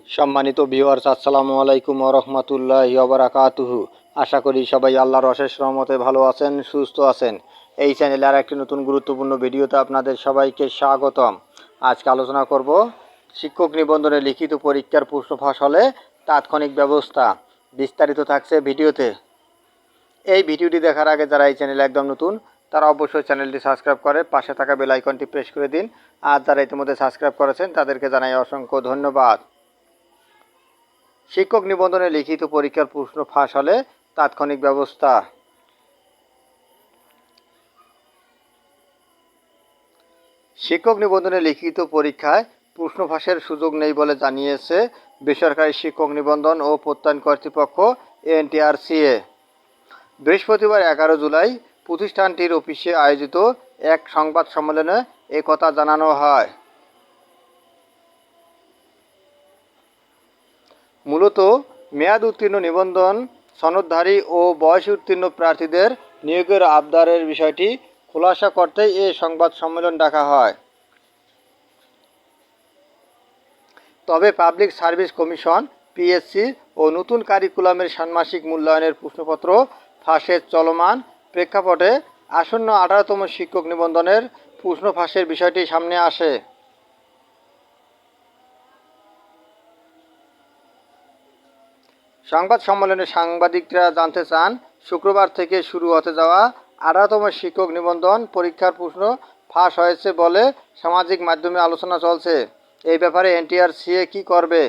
সম্মানিত ভিউয়ার্স, আসসালামু আলাইকুম ওয়া রাহমাতুল্লাহি ওয়া বারাকাতুহু। আশা করি সবাই আল্লাহর অশেষ রহমতে ভালো আছেন, সুস্থ আছেন। এই চ্যানেলে আর একটি নতুন গুরুত্বপূর্ণ ভিডিওতে আপনাদের সবাইকে স্বাগতম। আজকে আলোচনা করব শিক্ষক নিবন্ধনে লিখিত পরীক্ষার প্রশ্ন ফাঁস হলে তাৎক্ষণিক ব্যবস্থা। বিস্তারিত থাকছে ভিডিওতে। এই ভিডিওটি দেখার আগে যারা এই চ্যানেলে একদম নতুন তারা অবশ্যই চ্যানেলটি সাবস্ক্রাইব করে পাশে থাকা বেল আইকনটি প্রেস করে দিন। আর যারা ইতিমধ্যে সাবস্ক্রাইব করেছেন তাদেরকে জানাই অসংখ্য ধন্যবাদ। শিক্ষক নিবন্ধনে লিখিত পরীক্ষার প্রশ্ন ফাঁস হলে তাৎক্ষণিক ব্যবস্থা। শিক্ষক নিবন্ধনে লিখিত পরীক্ষায় প্রশ্ন ফাঁসের সুযোগ নেই বলে জানিয়েছে বেসরকারি শিক্ষক নিবন্ধন ও প্রত্যয়ন কর্তৃপক্ষ এনটিআরসিএ। বৃহস্পতিবার 11 জুলাই প্রতিষ্ঠানটির অফিসে আয়োজিত এক সংবাদ সম্মেলনে একথা জানানো হয়। মূলত মেয়াদ উত্তীর্ণ নিবন্ধন সনদধারী ও বয়স উত্তীর্ণ প্রার্থীদের নিয়োগের আবদারের বিষয়টি খোলাসা করতেই এ সংবাদ সম্মেলন ডাকা হয়। তবে পাবলিক সার্ভিস কমিশন পিএসসি ও নতুন কারিকুলামের ষান্মাসিক মূল্যায়নের প্রশ্নপত্র ফাঁসের চলমান প্রেক্ষাপটে আসন্ন 18তম শিক্ষক নিবন্ধনের প্রশ্ন ফাঁসের বিষয়টি সামনে আসে। সংবাদ সম্মেলনে সাংবাদিকরা জানতে চান, শুক্রবার থেকে শুরু হতে যাওয়া 18তম শিক্ষক নিবন্ধন পরীক্ষার প্রশ্ন ফাঁস হয়েছে বলে সামাজিক মাধ্যমে আলোচনা চলছে। এই ব্যাপারে এনটিআরসিএ কী করবে?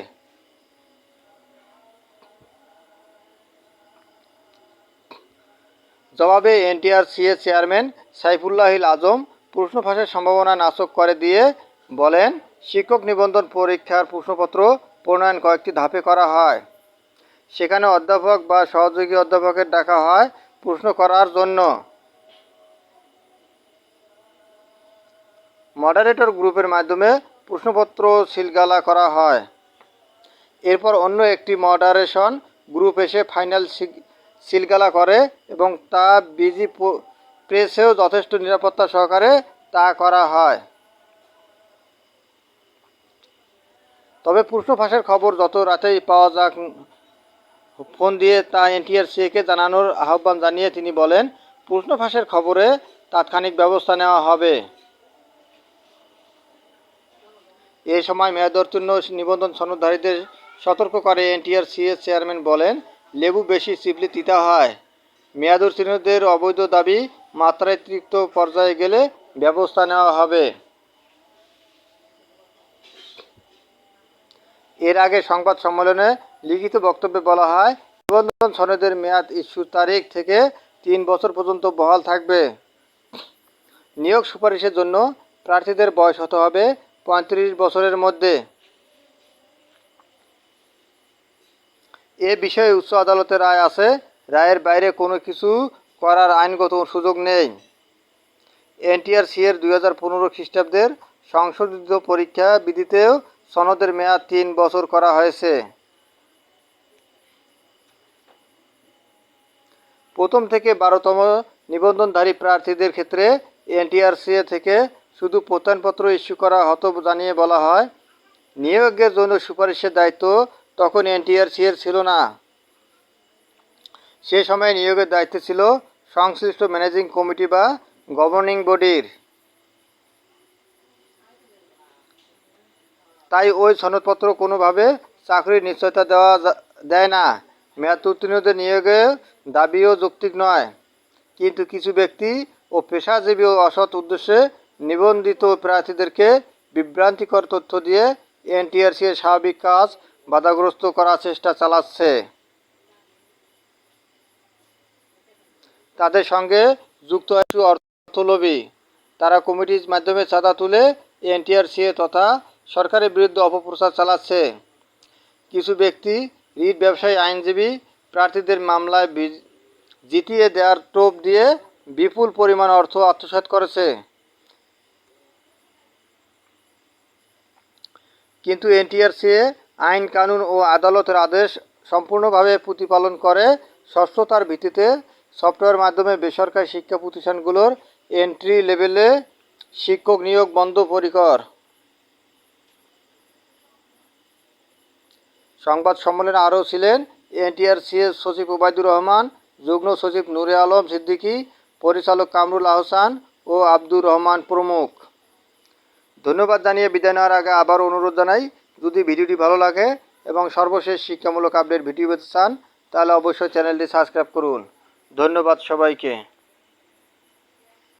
জবাবে এনটিআরসিএ চেয়ারম্যান সাইফুল্লাহিল আজম প্রশ্ন ফাঁসের সম্ভাবনা নাকচ করে দিয়ে বলেন, শিক্ষক নিবন্ধন পরীক্ষার প্রশ্নপত্র প্রণয়ন কয়েকটি ধাপে করা হয়। সেখানে অধ্যাপক বা সহযোগী অধ্যাপকের ডাকা হয় প্রশ্ন করার জন্য। মডারেটর গ্রুপের মাধ্যমে প্রশ্নপত্র সিলগালা করা হয়। এরপর অন্য একটি মডারেশন গ্রুপ এসে ফাইনাল সিলগালা করে এবং তা বিজি প্রেসেও যথেষ্ট নিরাপত্তা সহকারে তা করা হয়। তবে প্রশ্ন ফাঁসের খবর যত রাতেই পাওয়া যাক ফোন দিয়ে তা এনটিআরসিএকে জানানোর আহ্বান জানিয়ে তিনি বলেন, প্রশ্ন ফাঁসের খবরে তাৎক্ষণিক ব্যবস্থা নেওয়া হবে। এ সময় মেয়াদোত্তীর্ণ নিবন্ধন সনদধারীদের সতর্ক করে এনটিআরসিএ চেয়ারম্যান বলেন, লেবু বেশি চিপলে তিতা হয়। মেয়াদোত্তীর্ণদের অবৈধ দাবি মাত্রাতিরিক্ত পর্যায়ে গেলে ব্যবস্থা নেওয়া হবে। এর আগে সংবাদ সম্মেলনে লিখিত বক্তব্যে বলা হয়, নিবন্ধন সনদের মেয়াদ ইস্যুর তারিখ থেকে 3 বছর পর্যন্ত বহাল থাকবে। নিয়োগ সুপারিশের জন্য প্রার্থীদের বয়স হতে হবে 35 বছরের মধ্যে। এ বিষয়ে উচ্চ আদালতের রায় আছে, রায়ের বাইরে কোনো কিছু করার আইনগত সুযোগ নেই। এনটিআরসিএর 2015 খ্রিস্টাব্দের সংশোধিত পরীক্ষা বিধিতেও সনদের মেয়াদ 3 বছর করা হয়েছে। প্রথম থেকে 12তম নিবন্ধনধারী প্রার্থীদের ক্ষেত্রে এনটিআরসিএ থেকে শুধু প্রত্যয়নপত্র ইস্যু করা হতো জানিয়ে বলা হয়, নিয়োগের জন্য সুপারিশের দায়িত্ব তখন এনটিআরসিএর ছিল না। সে সময় নিয়োগের দায়িত্ব ছিল সংশ্লিষ্ট ম্যানেজিং কমিটি বা গভর্নিং বডির। তাই ওই সনদপত্র কোনোভাবে চাকরির নিশ্চয়তা দেয় না। মেয়াদ উত্তীর্ণদের নিয়োগে দাবিও যৌক্তিক নয়। কিন্তু কিছু ব্যক্তি ও পেশাজীবী ও অসৎ উদ্দেশ্যে নিবন্ধিত প্রার্থীদেরকে বিভ্রান্তিকর তথ্য দিয়ে এনটিআরসিএর স্বাভাবিক কাজ বাধাগ্রস্ত করার চেষ্টা চালাচ্ছে। তাদের সঙ্গে যুক্ত কিছু অর্থলোভী। তারা কমিটির মাধ্যমে চাঁদা তুলে এনটিআরসিএ তথা সরকারের বিরুদ্ধে অপপ্রচার চালাচ্ছে। কিছু ব্যক্তি রিট ব্যবসায়ী আইনজীবী প্রার্থীদের মামলায় জিতিয়ে দেওয়ার টোপ দিয়ে বিপুল পরিমাণ অর্থ আত্মসাৎ করেছে। কিন্তু এনটিআরসিএ আইন কানুন ও আদালতের আদেশ সম্পূর্ণভাবে প্রতিপালন করে স্বচ্ছতার ভিত্তিতে সফটওয়্যার মাধ্যমে বেসরকারি শিক্ষা প্রতিষ্ঠানগুলোর এন্ট্রি লেভেলে শিক্ষক নিয়োগ বন্ধ পরিকর। সংবাদ সম্মেলনে আরও ছিলেন এনটিআরসিএস সচিব ওবায়দুর রহমান, যুগ্ম সচিব নূরে আলম সিদ্দিকী, পরিচালক কামরুল আহসান ও আব্দুর রহমান প্রমুখ। ধন্যবাদ জানিয়ে বিদায় নেওয়ার আগে আবার অনুরোধ জানাই, যদি ভিডিওটি ভালো লাগে এবং সর্বশেষ শিক্ষামূলক আপডেট ভিডিও পেতে চান তাহলে অবশ্যই চ্যানেলটি সাবস্ক্রাইব করুন। ধন্যবাদ সবাইকে।